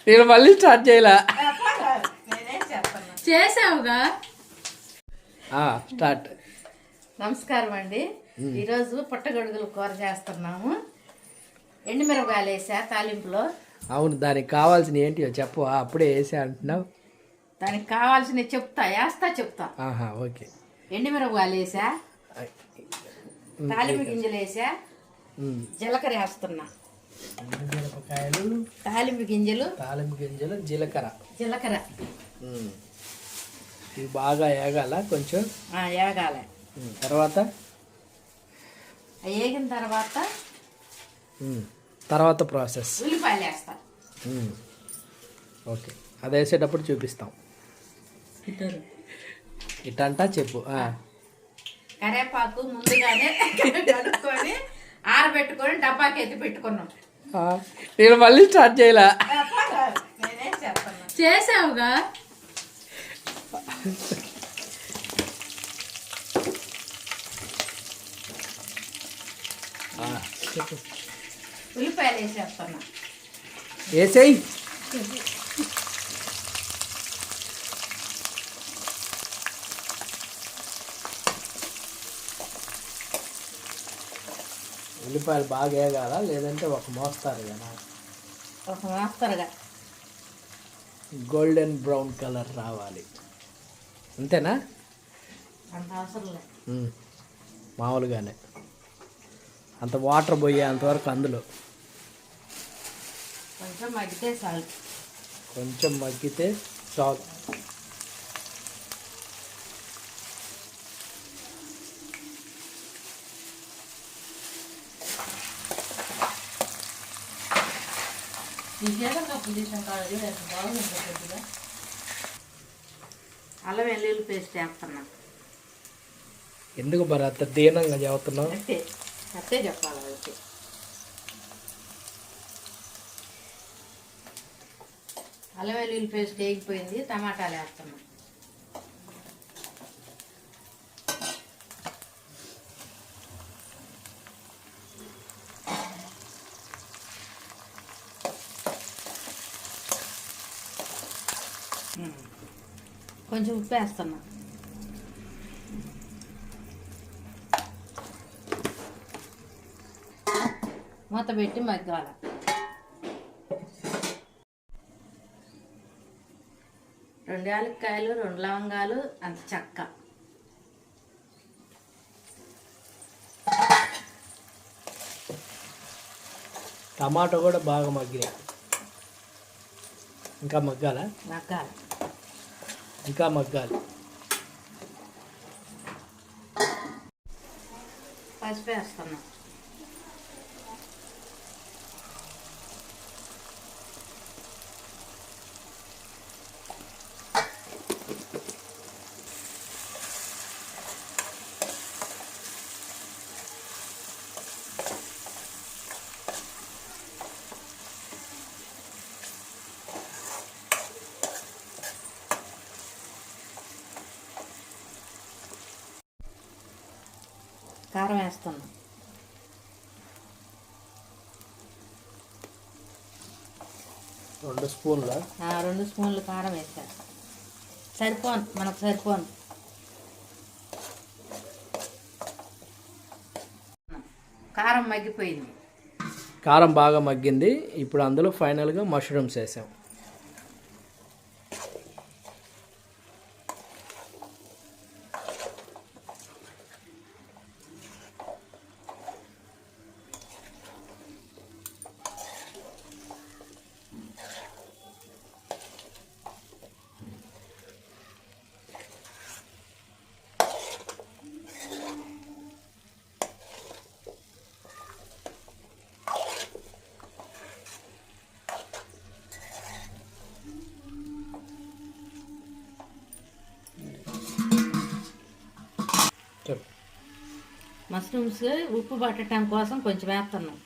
నేను మళ్ళీ స్టార్ట్ చేయలే. చేసావుగా. స్టార్ట్. నమస్కారం అండి. ఈరోజు పుట్టగొడుగులు కూర చేస్తున్నాము. ఎండుమిరపకాయలు వేసా తాలింపులో. అవును, దానికి కావాల్సిన ఏంటి చెప్పు. అప్పుడే వేసా అంటున్నావు. దానికి కావాల్సినవి చెప్తా. ఓకే. ఎండుమిరపకాయలు వేసా, తాలింపు గింజలు వేసా, జీలకర్ర వేస్తున్నా. మిరపకాయలు, తాలింపు గింజలు, జీలకర్ర. ఇవి బాగా ఏగాల కొంచెం. ఏగాల. తర్వాత వేగిన తర్వాత ప్రాసెస్ ఉల్లిపాయలు వేస్తా. ఓకే, అది వేసేటప్పుడు చూపిస్తాం. ఇటంటా చెప్పు. కరేపాకు ముందుగానే కడుక్కొని ఆరబెట్టుకొని డబ్బాకి ఎత్తి పెట్టుకున్నాం. నేను మళ్ళీ స్టార్ట్ చేయలే. చేసావుగా. ఉల్లిపాయలు వేసేస్తున్నా. వేసేయి. ఉల్లిపాయలు బాగా వేగాల, లేదంటే ఒక మోస్తారు కదా. ఒక మోస్తరుగా గోల్డెన్ బ్రౌన్ కలర్ రావాలి, అంతేనా? అంత అవసరం లేదు, మామూలుగానే. అంత వాటర్ పోయే అంతవరకు అందులో కొంచెం మగ్గితే చాలు. అల్లం వెల్లుల్లి పేస్ట్ వేస్తున్నా. ఎందుకు మరి అంత దీనంగా చెబుతున్నావు? అంతే చెప్పాలి. అయితే అల్లం వెల్లుల్లి పేస్ట్ వేగిపోయింది, టమాటాలు వేస్తున్నా. కొంచెం ఉప్పు వేస్తున్నా. మూత పెట్టి మగ్గాల. రెండు యాలక్కాయలు, 2 లవంగాలు, అంత చెక్క. టమాటో కూడా బాగా మగ్గినాయి. ఇంకా మగ్గాలి. పసుపు వేస్తున్నా. కారం వేస్తున్నా. రెండు స్పూన్లు కారం వేస్తా. మనకు సరిపోను. కారం మగ్గిపోయింది. కారం బాగా మగ్గింది. ఇప్పుడు అందులో ఫైనల్గా మష్రూమ్స్ వేసాం. మష్రూమ్స్ ఉప్పు పట్టడం కోసం కొంచెం వేస్తున్నాం.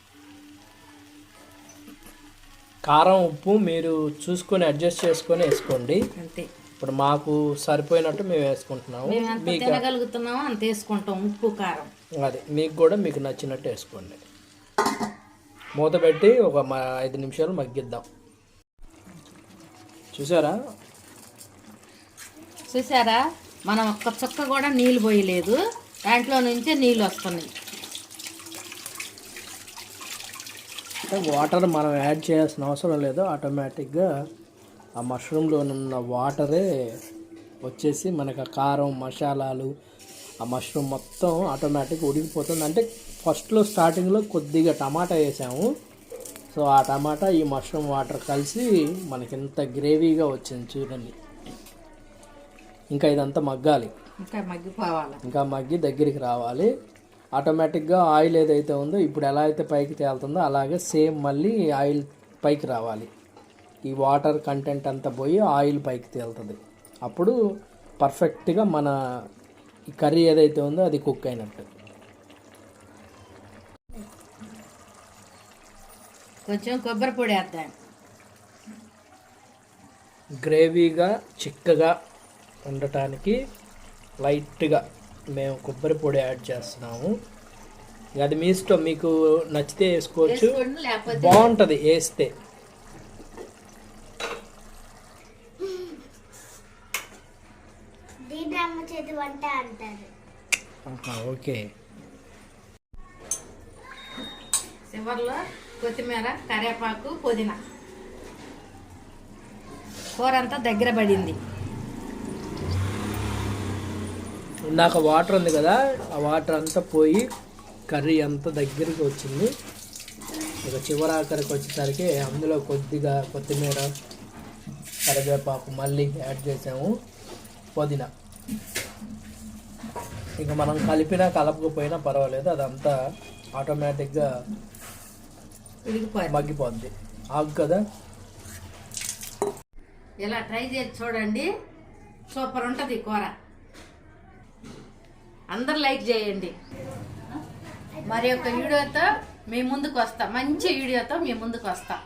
కారం ఉప్పు మీరు చూసుకొని అడ్జస్ట్ చేసుకొని వేసుకోండి. అంతే. ఇప్పుడు మాకు సరిపోయినట్టు మేము వేసుకుంటున్నాము. మేము తినగలుగుతున్నాము అంత వేసుకుంటాం ఉప్పు కారం. అది మీకు నచ్చినట్టు వేసుకోండి. మూత పెట్టి ఒక 5 నిమిషాలు మగ్గిద్దాం. చూసారా? చూసారా, మనం ఒక్క చుక్క కూడా నీళ్ళు పోయలేదు, దాంట్లో నుంచే నీళ్ళు వస్తున్నాయి. అంటే వాటర్ మనం యాడ్ చేయాల్సిన అవసరం లేదు, ఆటోమేటిక్గా ఆ మష్రూమ్లో ఉన్న వాటరే వచ్చేసి మనకు ఆ కారం మసాలాలు ఆ మష్రూమ్ మొత్తం ఆటోమేటిక్ ఉడికిపోతుంది. అంటే ఫస్ట్లో స్టార్టింగ్లో కొద్దిగా టమాటా వేసాము, సో ఆ టమాటా ఈ మష్రూమ్ వాటర్ కలిసి మనకి ఇంత గ్రేవీగా వచ్చింది చూడండి. ఇంకా ఇదంతా మగ్గాలి, ఇంకా మగ్గిపోవాలి, ఇంకా మగ్గి దగ్గరికి రావాలి. ఆటోమేటిక్గా ఆయిల్ ఏదైతే ఉందో ఇప్పుడు ఎలా అయితే పైకి తేలుతుందో అలాగే సేమ్ మళ్ళీ ఆయిల్ పైకి రావాలి. ఈ వాటర్ కంటెంట్ అంతా పోయి ఆయిల్ పైకి తేలుతుంది. అప్పుడు పర్ఫెక్ట్గా మన ఈ కర్రీ ఏదైతే ఉందో అది కుక్ అయినట్టు. కొంచెం కొబ్బరి పొడి వేద్దాం. గ్రేవీగా చిక్కగా ఉండటానికి లైట్గా మేము కొబ్బరి పొడి యాడ్ చేస్తున్నాము. అది మీ ఇష్టం, మీకు నచ్చితే వేసుకోవచ్చు, లేకపోతే బాగుంటుంది వేస్తే. ఓకే. చివర్లో కొత్తిమీర, కరివేపాకు, పుదీనా. కూర అంతా దగ్గర పడింది. ఇందాక వాటర్ ఉంది కదా, ఆ వాటర్ అంతా పోయి కర్రీ అంతా దగ్గరికి వచ్చింది. ఇక చివరాఖరికి వచ్చేసరికి అందులో కొద్దిగా కొత్తిమీర, కరివేపాకు మళ్ళీ యాడ్ చేసాము, పుదీనా. ఇక మనం కలిపినా కలపకపోయినా పర్వాలేదు, అదంతా ఆటోమేటిక్గా మగ్గిపోద్ది. ఆగు కదా. ఇలా ట్రై చేసి చూడండి, సూపర్ ఉంటుంది కూర. అందరు లైక్ చేయండి. మరి ఒక వీడియోతో మీ ముందుకు వస్తా, మంచి వీడియోతో మీ ముందుకు వస్తా.